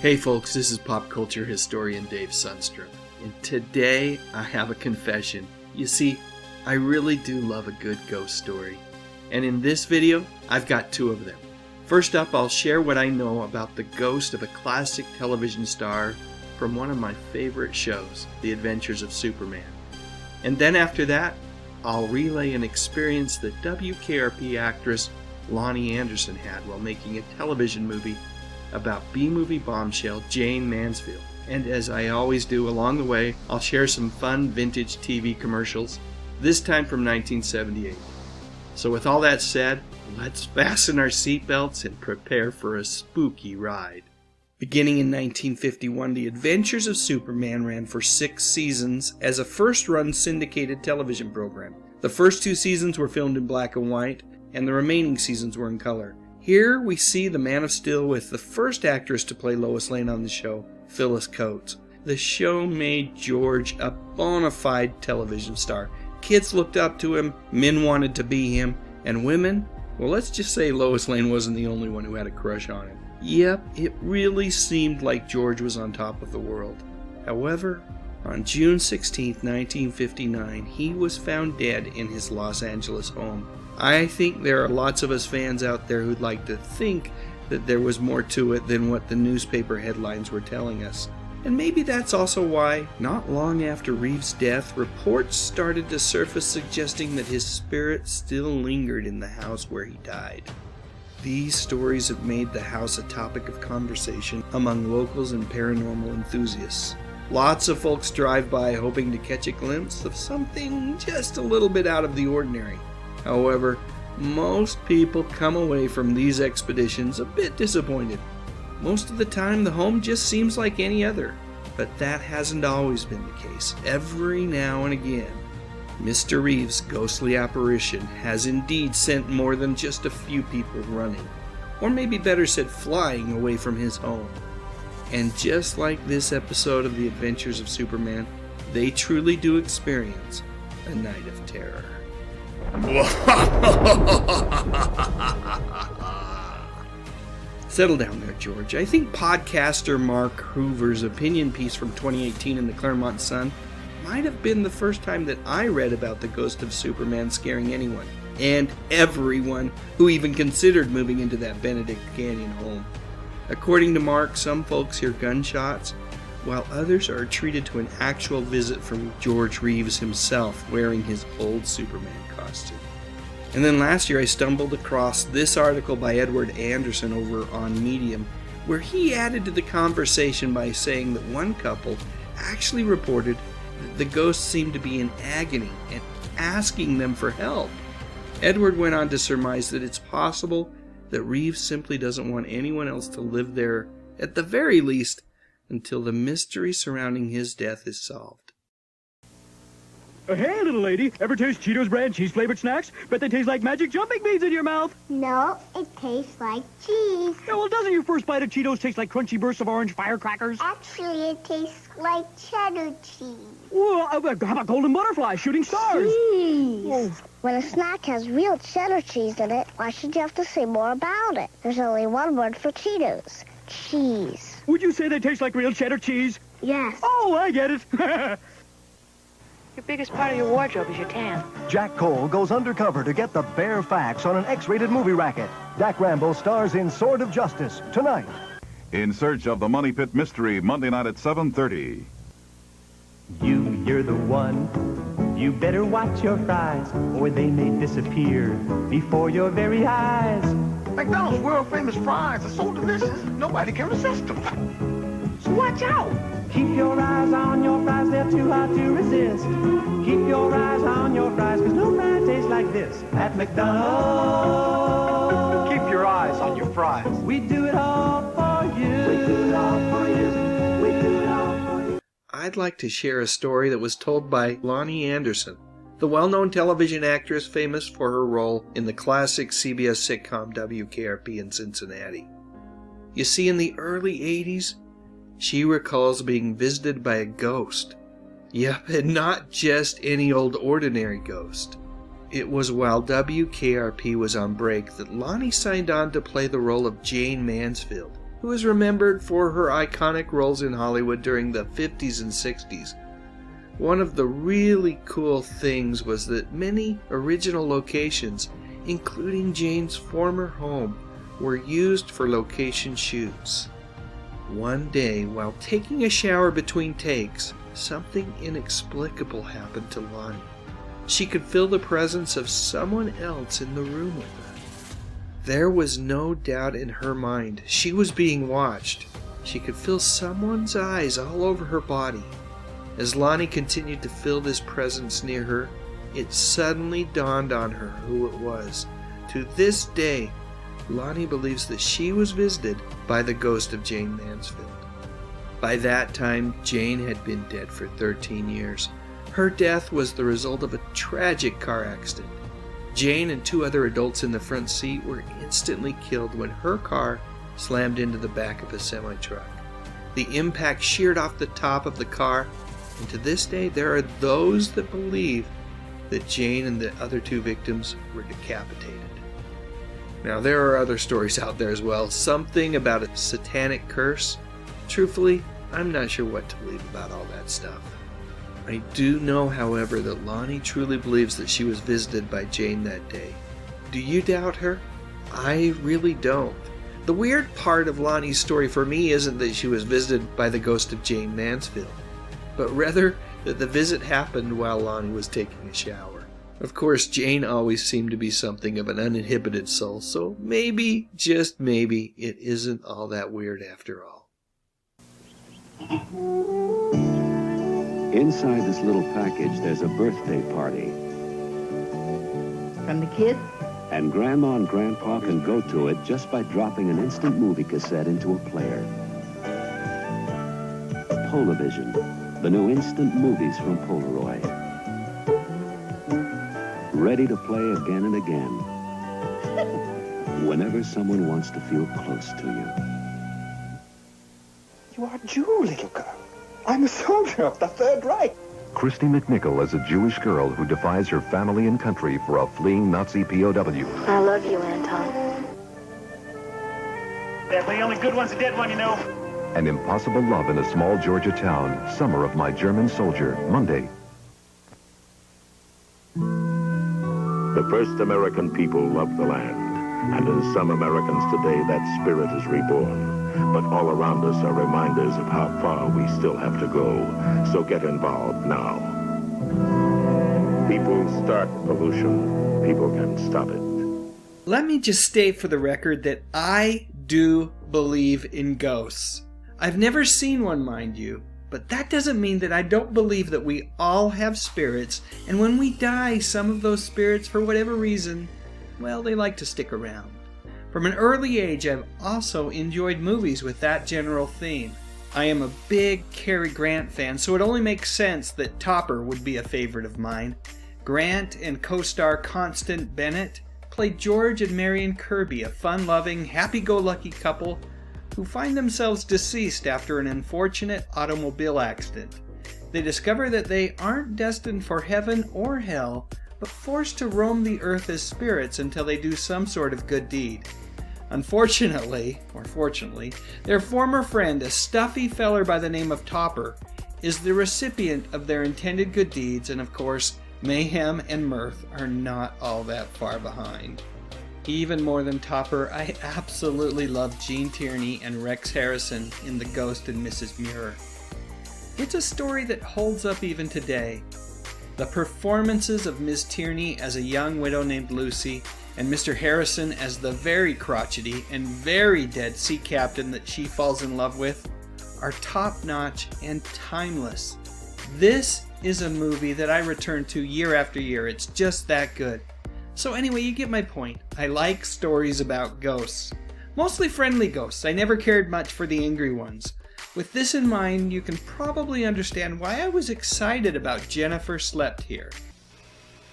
Hey folks, this is pop culture historian Dave Sundstrom, and today I have a confession. You see, I really do love a good ghost story, and in this video, I've got two of them. First up, I'll share what I know about the ghost of a classic television star from one of my favorite shows, The Adventures of Superman. And then after that, I'll relay an experience that WKRP actress Loni Anderson had while making a television movie about B-movie bombshell Jayne Mansfield. And as I always do along the way, I'll share some fun vintage TV commercials, this time from 1978. So with all that said, let's fasten our seatbelts and prepare for a spooky ride. Beginning in 1951, The Adventures of Superman ran for 6 seasons as a first-run syndicated television program. The first 2 seasons were filmed in black and white, and the remaining seasons were in color. Here we see the Man of Steel with the first actress to play Lois Lane on the show, Phyllis Coates. The show made George a bona fide television star. Kids looked up to him, men wanted to be him, and women, well, let's just say Lois Lane wasn't the only one who had a crush on him. Yep, it really seemed like George was on top of the world. However, on June 16, 1959, he was found dead in his Los Angeles home. I think there are lots of us fans out there who'd like to think that there was more to it than what the newspaper headlines were telling us. And maybe that's also why, not long after Reeves' death, reports started to surface suggesting that his spirit still lingered in the house where he died. These stories have made the house a topic of conversation among locals and paranormal enthusiasts. Lots of folks drive by hoping to catch a glimpse of something just a little bit out of the ordinary. However, most people come away from these expeditions a bit disappointed. Most of the time, the home just seems like any other, but that hasn't always been the case. Every now and again, Mr. Reeves' ghostly apparition has indeed sent more than just a few people running, or maybe better said, flying away from his home. And just like this episode of The Adventures of Superman, they truly do experience a night of terror. Settle down there, George. I think podcaster Mark Hoover's opinion piece from 2018 in the Claremont Sun might have been the first time that I read about the ghost of Superman scaring anyone, and everyone who even considered moving into that Benedict Canyon home. According to Mark, some folks hear gunshots, while others are treated to an actual visit from George Reeves himself wearing his old Superman costume. And then last year I stumbled across this article by Edward Anderson over on Medium, where he added to the conversation by saying that one couple actually reported that the ghost seemed to be in agony and asking them for help. Edward went on to surmise that it's possible that Reeves simply doesn't want anyone else to live there, at the very least, until the mystery surrounding his death is solved. Hey, little lady, ever taste Cheetos brand cheese-flavored snacks? Bet they taste like magic jumping beans in your mouth. No, it tastes like cheese. Yeah, well, doesn't your first bite of Cheetos taste like crunchy bursts of orange firecrackers? Actually, it tastes like cheddar cheese. Well, how about golden butterflies shooting stars? Cheese. Whoa. When a snack has real cheddar cheese in it, why should you have to say more about it? There's only one word for Cheetos. Cheese. Would you say they taste like real cheddar cheese? Yes. Oh, I get it. Your biggest part of your wardrobe is your tan. Jack Cole goes undercover to get the bare facts on an X-rated movie racket. Dak Rambo stars in Sword of Justice tonight. In Search of the Money Pit Mystery, Monday night at 7:30. You're the one. You better watch your fries, or they may disappear before your very eyes. McDonald's world-famous fries are so delicious, nobody can resist them. So watch out. Keep your eyes on your fries, they're too hot to resist. Keep your eyes on your fries, because no fries taste like this at McDonald's. Keep your eyes on your fries. We do it all for you. We do it all for you. We do it all for you. I'd like to share a story that was told by Loni Anderson, the well-known television actress famous for her role in the classic CBS sitcom WKRP in Cincinnati. You see, in the early 80s, she recalls being visited by a ghost. Yep, and not just any old ordinary ghost. It was while WKRP was on break that Loni signed on to play the role of Jayne Mansfield, who is remembered for her iconic roles in Hollywood during the 50s and 60s. One of the really cool things was that many original locations, including Jayne's former home, were used for location shoots. One day, while taking a shower between takes, something inexplicable happened to Loni. She could feel the presence of someone else in the room with her. There was no doubt in her mind. She was being watched. She could feel someone's eyes all over her body. As Loni continued to feel this presence near her, it suddenly dawned on her who it was. To this day, Loni believes that she was visited by the ghost of Jayne Mansfield. By that time, Jayne had been dead for 13 years. Her death was the result of a tragic car accident. Jayne and 2 other adults in the front seat were instantly killed when her car slammed into the back of a semi-truck. The impact sheared off the top of the car, and to this day there are those that believe that Jayne and the other 2 victims were decapitated. Now, there are other stories out there as well. Something about a satanic curse. Truthfully, I'm not sure what to believe about all that stuff. I do know, however, that Loni truly believes that she was visited by Jayne that day. Do you doubt her? I really don't. The weird part of Loni's story for me isn't that she was visited by the ghost of Jayne Mansfield, but rather that the visit happened while Loni was taking a shower. Of course, Jayne always seemed to be something of an uninhibited soul, so maybe, just maybe, it isn't all that weird after all. Inside this little package, there's a birthday party. From the kid? And Grandma and Grandpa can go to it just by dropping an instant movie cassette into a player. Polavision, the new instant movies from Polaroid. Ready to play again and again. Whenever someone wants to feel close to you. You are a Jew, little girl. I'm a soldier of the Third Reich. Christy McNichol as a Jewish girl who defies her family and country for a fleeing Nazi POW. I love you, Anton. The only good one's a dead one, you know. An impossible love in a small Georgia town. Summer of My German Soldier. Monday. The first American people loved the land, and in some Americans today that spirit is reborn. But all around us are reminders of how far we still have to go, so get involved now. People start pollution, people can stop it. Let me just state for the record that I do believe in ghosts. I've never seen one, mind you, but that doesn't mean that I don't believe that we all have spirits, and when we die, some of those spirits, for whatever reason, well, they like to stick around. From an early age, I've also enjoyed movies with that general theme. I am a big Cary Grant fan, so it only makes sense that Topper would be a favorite of mine. Grant and co-star Constance Bennett played George and Marion Kirby, a fun-loving, happy-go-lucky couple who find themselves deceased after an unfortunate automobile accident. They discover that they aren't destined for heaven or hell, but forced to roam the earth as spirits until they do some sort of good deed. Unfortunately, or fortunately, their former friend, a stuffy feller by the name of Topper, is the recipient of their intended good deeds, and of course, mayhem and mirth are not all that far behind. Even more than Topper, I absolutely love Gene Tierney and Rex Harrison in The Ghost and Mrs. Muir. It's a story that holds up even today. The performances of Miss Tierney as a young widow named Lucy, and Mr. Harrison as the very crotchety and very dead sea captain that she falls in love with, are top-notch and timeless. This is a movie that I return to year after year. It's just that good. So anyway, you get my point. I like stories about ghosts. Mostly friendly ghosts. I never cared much for the angry ones. With this in mind, you can probably understand why I was excited about Jennifer Slept Here.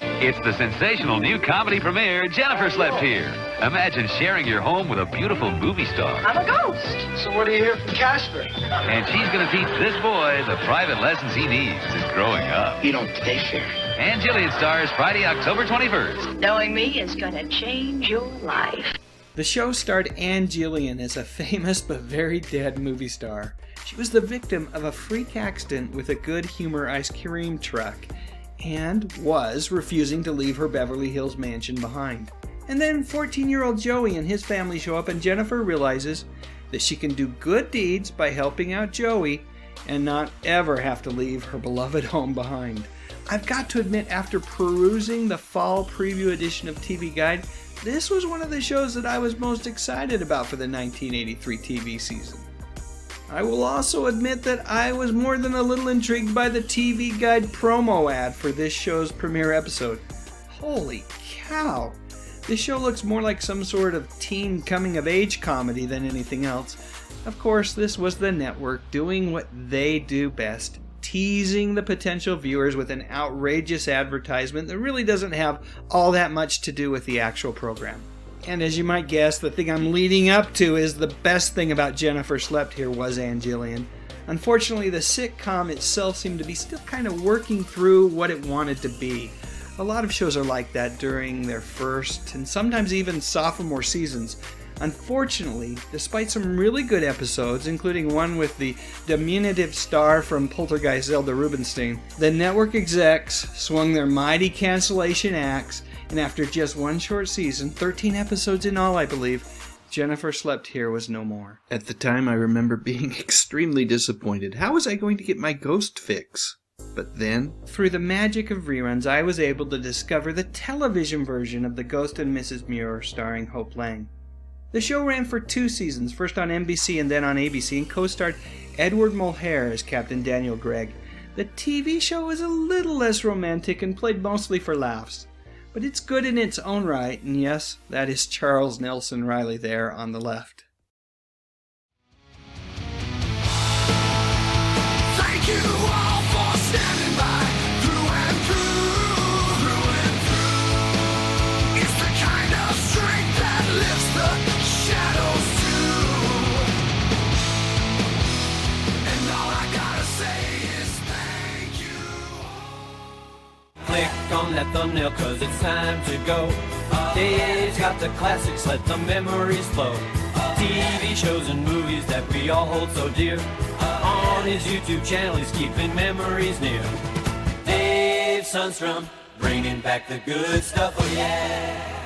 It's the sensational new comedy premiere, Jennifer Slept Here. Imagine sharing your home with a beautiful movie star. I'm a ghost. So what do you hear from Casper? And she's going to teach this boy the private lessons he needs as growing up. You don't play fair. And Jillian stars Friday, October 21st. Knowing me is going to change your life. The show starred Ann Jillian as a famous but very dead movie star. She was the victim of a freak accident with a good humor ice cream truck and was refusing to leave her Beverly Hills mansion behind. And then 14-year-old Joey and his family show up, and Jennifer realizes that she can do good deeds by helping out Joey and not ever have to leave her beloved home behind. I've got to admit, after perusing the fall preview edition of TV Guide, this was one of the shows that I was most excited about for the 1983 TV season. I will also admit that I was more than a little intrigued by the TV Guide promo ad for this show's premiere episode. Holy cow! This show looks more like some sort of teen coming-of-age comedy than anything else. Of course, this was the network doing what they do best, teasing the potential viewers with an outrageous advertisement that really doesn't have all that much to do with the actual program. And as you might guess, the thing I'm leading up to is the best thing about Jennifer Slept Here was Ann Jillian. Unfortunately, the sitcom itself seemed to be still kind of working through what it wanted to be. A lot of shows are like that during their first and sometimes even sophomore seasons. Unfortunately, despite some really good episodes, including one with the diminutive star from Poltergeist Zelda Rubinstein, the network execs swung their mighty cancellation axe, and after just one short season, 13 episodes in all I believe, Jennifer Slept Here was no more. At the time, I remember being extremely disappointed. How was I going to get my ghost fix? But then, through the magic of reruns, I was able to discover the television version of The Ghost and Mrs. Muir starring Hope Lang. The show ran for 2 seasons, first on NBC and then on ABC, and co-starred Edward Mulhare as Captain Daniel Gregg. The TV show was a little less romantic and played mostly for laughs, but it's good in its own right, and yes, that is Charles Nelson Riley there on the left. Thank you all for standing by through and through. It's the kind of strength that lifts the shadows too. And all I gotta say is thank you. Click on that thumbnail 'cause it's time to go. Dave's got the classics, let the memories flow. TV shows and movies that we all hold so dear. On his YouTube channel, he's keeping memories near. Dave Sundstrom, bringing back the good stuff, oh yeah.